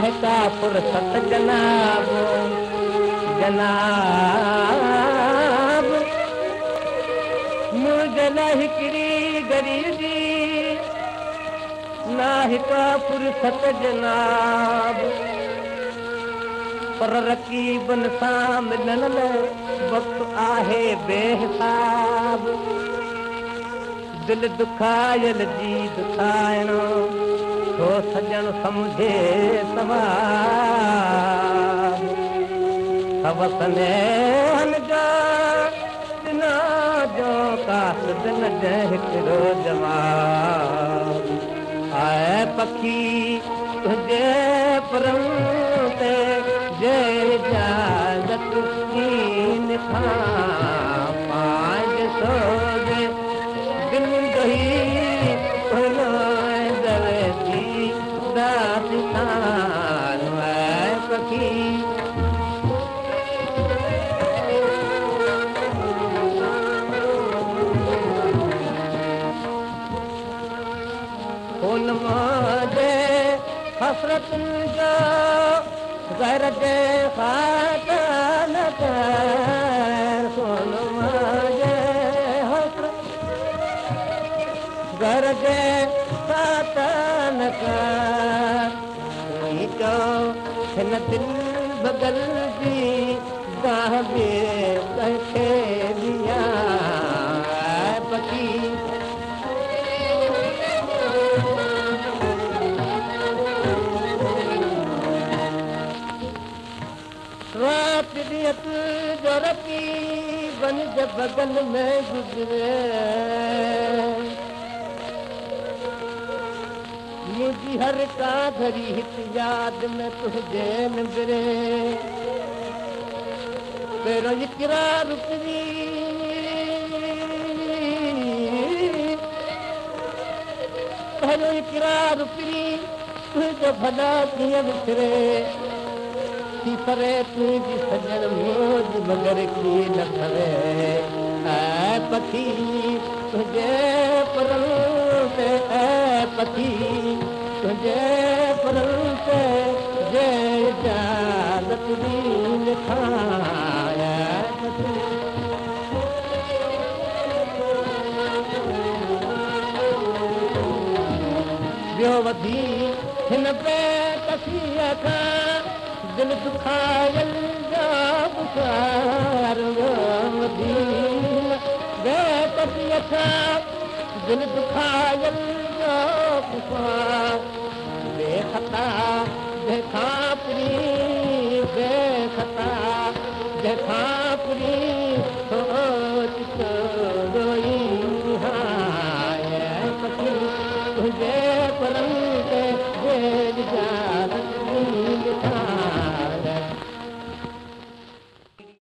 है का फुर्सत जनाब जनाब मुझे न हिकड़ी गरीबी ना है का फुर्सत जनाब पर रकीबन सां मिलण लाइ वक़्तु आहे बेहिसाब दिल दुखायल जी दुखाइणो छो सजण सम्झे सवाब हवसने जा बिना जो कासद न ॾे हिकिड़ो जवाब आए पखी तुंहिंजे परम ते जे इजाज़त कीन खां पांच सोजे दिल गई दरदी दास्तान आए पखी खून मुझे हसरत जो घर जे खातन कर खून मुझे हसरत घर जे खातन कर जो हिन दिल बगल जी गाह बे कहे दिया पखी रात दियत जो रती बन जब बगल में गुजरे मुझी हर का घड़ी हित याद में तुझे निबरे pero इकरार रुकरी pero इकरार रुकरी तुझे भला कीअं विसरे थी परे तुझी सजण मोज मगर की न करे ऐ पखी तुझे परल ते ऐ पखी तुझे परल ते जे इजाज़त दी लिखाया ॿियो वधी हिन पे कसीअ खां दिल दुखायल जा बुखार वधी बेकसीअ खां दिल दुखायल जा बुखार बेखता जंहिंखां पुरी बेखता जंहिंखां पुरी